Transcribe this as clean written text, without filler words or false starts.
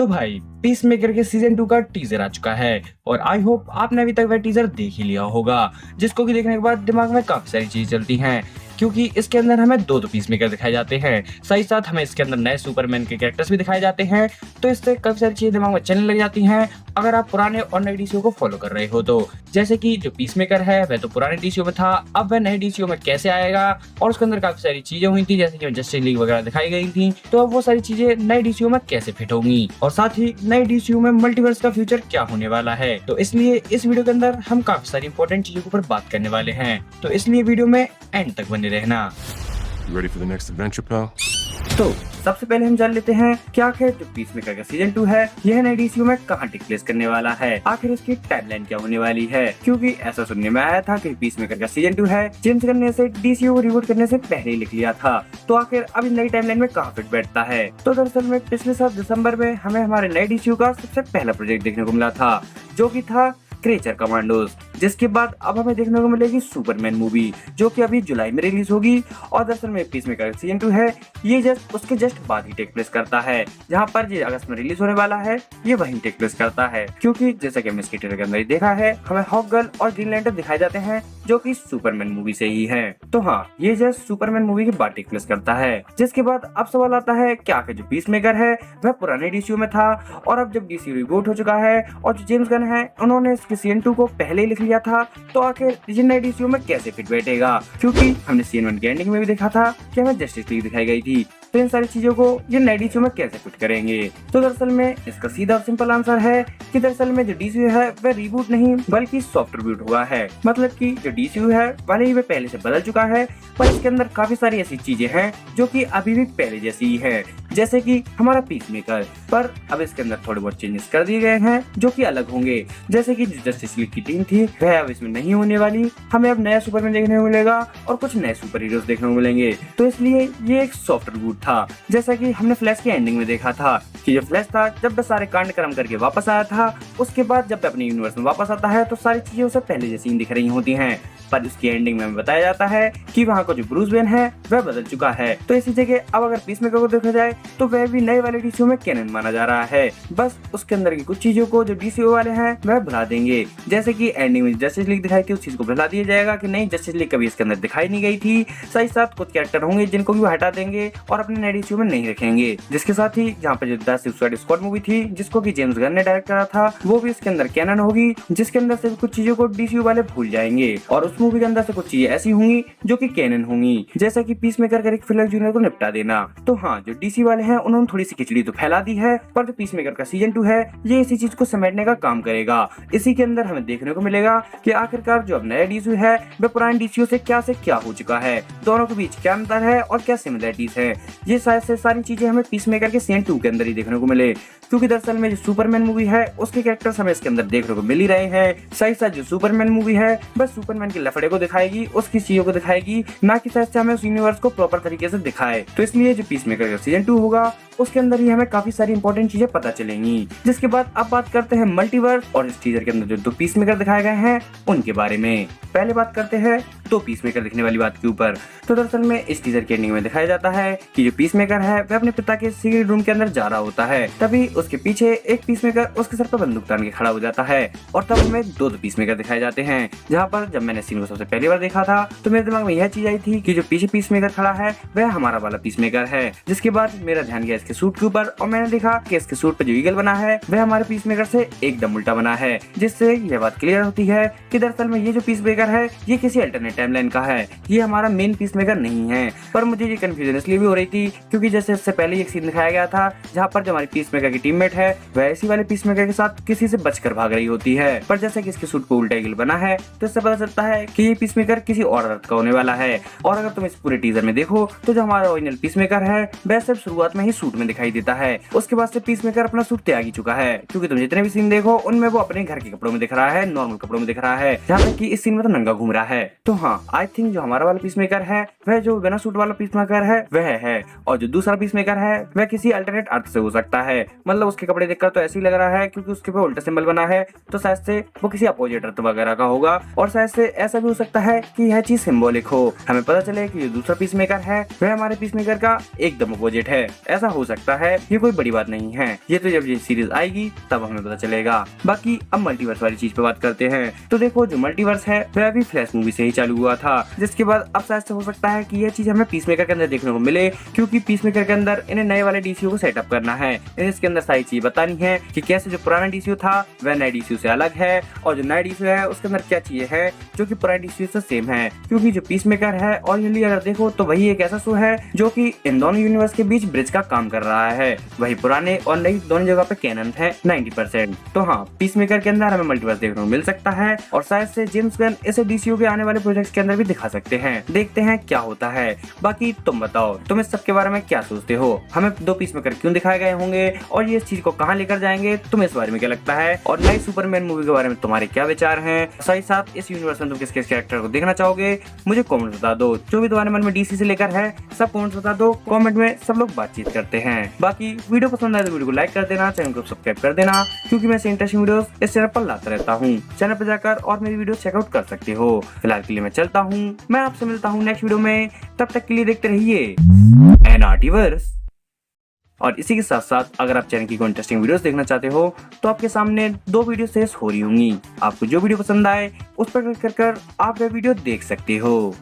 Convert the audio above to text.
तो भाई peace maker के सीजन 2 का टीजर आ चुका है और आई होप आपने अभी तक वह टीजर देख ही लिया होगा, जिसको कि देखने के बाद दिमाग में काफी सारी चीजें चलती हैं क्योंकि इसके अंदर हमें दो पीस मेकर दिखाए जाते हैं, साथ ही साथ हमें इसके अंदर नए सुपरमैन के कैरेक्टर्स भी दिखाए जाते हैं। तो इससे काफी सारी चीजें दिमाग में चलने लग जाती हैं अगर आप पुराने और नए डीसीओ को फॉलो कर रहे हो तो। जैसे कि जो पीस मेकर है वह तो पुराने डीसीओ में था, अब वह नए डीसीओ में कैसे आएगा और उसके अंदर काफी सारी चीजें हुई थी जैसे कि जस्टिस लीग वगैरह दिखाई गई थी, तो अब वो सारी चीजें नए डीसीओ में कैसे फिट होंगी और साथ ही नए डीसीयू में मल्टीवर्स का फ्यूचर क्या होने वाला है। तो इसलिए इस वीडियो के अंदर हम काफी सारी इंपॉर्टेंट चीजों के ऊपर बात करने वाले हैं, तो इसलिए वीडियो में एंड तक बने रहना। Ready for the next adventure, pal? तो सबसे पहले हम जान लेते हैं कि आखिर जो पीस मेकर का सीजन 2 है यह नए डीसीयू में कहां टेक प्लेस करने वाला है, आखिर इसकी टाइमलाइन क्या होने वाली है। क्योंकि ऐसा सुनने में आया था कि पीस मेकर का सीजन 2 है जेम्स गन ने इसे डीसीयू को रिबूट करने से पहले ही लिख लिया था, तो आखिर अब इस नई टाइमलाइन में कहां फिट बैठता है। तो दरअसल में पिछले साल दिसंबर में हमें हमारे नए डीसीयू का सबसे पहला प्रोजेक्ट देखने को मिला था जो की था क्रीचर कमांडोज, जिसके बाद अब हमें देखने को मिलेगी सुपरमैन मूवी जो कि अभी जुलाई में रिलीज होगी। और दरअसल में पीस मेकर सीजन 2 है ये उसके जस्ट बाद ही टेक प्लेस करता है, जहां पर ये अगस्त में रिलीज होने वाला है ये वहीं टेक प्लेस करता है। क्योंकि जैसा कि हमने इसके ट्रेलर के अंदर ही देखा है हमें हॉक गर्ल और ग्रीन लैंटर्न दिखाए जाते हैं जो कि सुपरमैन मूवी से ही है। तो हाँ, ये जस्ट सुपरमैन मूवी के बाद टेक प्लेस करता है। जिसके बाद अब सवाल आता है कि आखिर जो पीस मेकर है वह पुराने डीसीयू में था और अब जब डीसीयू रिबूट हो चुका है और जो जेम्स गन है उन्होंने इसके सीजन 2 को पहले ही लिख लिया था, तो आखिर ये नए डीसीयू में कैसे फिट बैठेगा। क्योंकि हमने सीजन 1 के एंडिंग में भी देखा था कि हमें जस्टिस लीग दिखाई गई थी, तो इन सारी चीजों को ये नए डीसीयू में कैसे फिट करेंगे। तो दरअसल में इसका सीधा और सिंपल आंसर है कि दरअसल में जो डीसीयू है वह रिबूट नहीं बल्कि सॉफ्ट रिबूट हुआ है। मतलब कि जो डीसीयू है भले ही वह पहले से बदल चुका है पर इसके अंदर काफी सारी ऐसी चीजें हैं जो कि अभी भी पहले जैसी ही है, जैसे कि हमारा पीस मेकर, पर अब इसके अंदर थोड़े बहुत चेंजेस कर दिए गए हैं जो कि अलग होंगे। जैसे कि जो जस्टिस लीग की टीम थी वह अब इसमें नहीं होने वाली, हमें अब नया सुपरमैन देखने को मिलेगा और कुछ नए सुपर हीरोज देखने को मिलेंगे। तो इसलिए ये एक सॉफ्ट रिबूट था, जैसा कि हमने फ्लैश के एंडिंग में देखा था कि जो फ्लैश था जब वह सारे कांड कर्म करके वापस आया था, उसके बाद जब अपने यूनिवर्स में वापस आता है तो सारी चीजें उसे पहले जैसी दिख रही होती हैं, पर उसकी एंडिंग में हमें बताया जाता है कि वहाँ का जो ब्रूस वेन है वह बदल चुका है। तो इसी जगह अब अगर पीस मेकर को देखा जाए तो वह भी नए वाले डीसीयू में कैनन माना जा रहा है, बस उसके अंदर की कुछ चीजों को जो डीसीयू वाले हैं वह भुला देंगे। जैसे कि एंडिंग में जस्टिस लीग दिखाई थी उस चीज को भुला दिया जाएगा कि नहीं जस्टिस लीग कभी इसके अंदर दिखाई नहीं गई थी। साथ ही साथ कुछ कैरेक्टर होंगे जिनको भी वो हटा देंगे और अपने नए डीसीयू में नहीं रखेंगे। जिसके साथ ही जहाँ पे जो द सुसाइड स्क्वाड मूवी थी जिसको कि जेम्स गन ने डायरेक्ट करा था वो भी इसके अंदर कैनन होगी, जिसके अंदर से कुछ चीजों को डीसीयू वाले भूल जाएंगे और उस मूवी के अंदर से कुछ चीजें ऐसी होंगी जो कि कैनन होंगी, जैसा कि पीस मेकर का रिक फ्लेयर जूनियर को निपटा देना। तो हाँ, जो डीसी वाले हैं उन्होंने थोड़ी सी खिचड़ी तो फैला दी है, पर जो पीस मेकर का सीजन 2 है ये इसी चीज को समेटने का काम करेगा। इसी के अंदर हमें देखने को मिलेगा कि आखिरकार जो अब नया डीसीयू है वह पुराने डीसीयू से क्या हो चुका है, दोनों के बीच क्या अंतर है और क्या सिमिलरिटीज है। ये शायद से सारी चीजें हमें पीस मेकर के सीजन 2 के अंदर ही देखने को मिले, क्योंकि दरअसल में जो सुपरमैन मूवी है उसके कैरेक्टर्स हमें इसके अंदर देखने को मिल ही रहे हैं। साथ साथ जो सुपरमैन मूवी है बस सुपरमैन के लफड़े को दिखाएगी, उसकी चीजों को दिखाएगी, ना कि शायद से हमें उस यूनिवर्स को प्रॉपर तरीके से दिखाए। तो इसलिए जो पीस मेकर का सीजन 2 होगा उसके अंदर ही हमें काफी सारी इंपॉर्टेंट चीजें पता चलेंगी। जिसके बाद अब बात करते हैं मल्टीवर्स और इस टीजर के अंदर जो दो पीस मेकर दिखाए गए हैं उनके बारे में। पहले बात करते हैं दो पीस मेकर दिखने वाली बात के ऊपर। तो दरअसल में इस टीजर के एंडिंग में दिखाया जाता है कि जो पीस मेकर है वह अपने पिता के सीक्रेट रूम के अंदर जा रहा होता है, तभी उसके पीछे एक पीस मेकर उसके सर पर बंदूक तान के खड़ा हो जाता है और तब हमें दो पीस मेकर दिखाए जाते हैं। जहाँ पर जब मैंने सीन को सबसे पहली बार देखा था तो मेरे दिमाग में यह चीज आई थी कि जो पीछे पीस मेकर खड़ा है वह हमारा वाला पीस मेकर है। जिसके बाद मेरा ध्यान गया इसके सूट के ऊपर और मैंने देखा कि इसके सूट पर जो ईगल बना है वह हमारे पीस मेकर से एकदम उल्टा बना है, जिससे यह बात क्लियर होती है कि दरअसल में ये जो पीस मेकर है ये किसी अल्टरनेट टाइमलाइन का है, ये हमारा मेन पीस मेकर नहीं है। पर मुझे ये कंफ्यूजन इसलिए भी हो रही थी क्योंकि जैसे इससे पहले एक सीन दिखाया गया था जहाँ पर जो हमारी पीस मेकर की टीममेट है वह इसी वाले पीस मेकर के साथ किसी से बचकर भाग रही होती है, पर जैसे कि इसके सूट पर उल्टा ईगल बना है तो इससे पता चलता है कि ये पीस मेकर किसी और अर्थ का होने वाला है। और अगर तुम इस पूरे टीजर में देखो तो जो हमारा ओरिजिनल पीस मेकर है वह सिर्फ शुरुआत में ही सूट में दिखाई देता है, उसके बाद से पीस मेकर अपना सूट त्याग ही चुका है। क्योंकि तुम जितने भी सीन देखो उनमें वो अपने घर के कपड़ों में दिख रहा है, नॉर्मल कपड़ों में दिख रहा है, जहाँ तक कि इस सीन में तो नंगा घूम रहा है। तो हाँ, आई थिंक जो हमारा वाला पीस मेकर है वह जो बिना सूट वाला पीस मेकर है वह है, और जो दूसरा पीस मेकर है वह किसी अल्टरनेट अर्थ से हो सकता है। मतलब उसके कपड़े देखकर तो ऐसे ही लग रहा है क्योंकि उसके पे उल्टा सिंबल बना है, तो शायद से वो किसी अपोजिट अर्थ वगैरह का होगा, और शायद से ऐसा भी हो सकता है कि यह चीज सिंबॉलिक हो, हमें पता चले कि जो दूसरा पीस मेकर है वह हमारे पीस मेकर का एकदम अपोजिट है। ऐसा हो सकता है, ये कोई बड़ी बात नहीं है। ये तो जब ये सीरीज आएगी तब हमें पता चलेगा। बाकी अब मल्टीवर्स वाली चीज पे बात करते हैं। तो देखो जो मल्टीवर्स है वह अभी फ्लैश मूवी से ही चालू हुआ था, जिसके बाद अब शायद से हो सकता है कि यह चीज हमें पीसमेकर के अंदर देखने को मिले, क्योंकि पीसमेकर के अंदर इन्हें नए वाले डीसीयू को सेटअप करना है। इन्हें इसके अंदर सारी चीज बतानी है कि कैसे जो पुराना डीसीयू था वह नए डीसीयू से अलग है, और जो नया डीसीयू है उसके अंदर क्या चीजें है जो कि पुराने डीसीयू से सेम है। क्योंकि जो पीसमेकर है और यूली अगर देखो तो वही एक ऐसा शो है जो कि इन दोनों यूनिवर्स के बीच ब्रिज का काम कर रहा है। वही पुराने और नई दोनों जगह पे कैनन है 90%। तो हाँ, पीसमेकर के अंदर हमें मल्टीवर्स देखने को मिल सकता है, और शायद से जेम्स गन इसे डीसीयू के आने वाले प्रोजेक्ट्स के अंदर भी दिखा सकते हैं। देखते हैं क्या होता है। बाकी तुम बताओ, तुम इस सब के बारे में क्या सोचते हो? हमें 2 पीसमेकर क्यों दिखाए गए होंगे और ये इस चीज को कहां लेकर जाएंगे? तुम्हें इस बारे में क्या लगता है? और नई सुपरमैन मूवी के बारे में तुम्हारे क्या विचार हैं? साथ ही साथ इस यूनिवर्स में तुम किस किस कैरेक्टर को देखना चाहोगे? मुझे कमेंट बता दो। जो भी तुम्हारे मन में डीसी से लेकर है सब कमेंट बता दो। कमेंट में सब लोग बातचीत करते हैं। बाकी वीडियो पसंद आए तो वीडियो को लाइक कर देना, चैनल को सब्सक्राइब कर देना, क्योंकि मैं ऐसे इंटरेस्टिंग वीडियोस इस चैनल पर लाता रहता हूँ। चैनल पर जाकर और मेरी वीडियो चेकआउट कर सकते हो। फिलहाल के लिए मैं चलता हूँ, मैं आपसे मिलता हूँ नेक्स्ट वीडियो में। तब तक के लिए देखते रहिए एनआरटीवर्स। और इसी के साथ साथ अगर आप चैनल की कोई इंटरेस्टिंग वीडियोस देखना चाहते हो तो आपके सामने 2 वीडियो शेयर हो रही होंगी। आपको जो वीडियो पसंद आए उस पर क्लिक कर आप वह वीडियो देख सकते हो।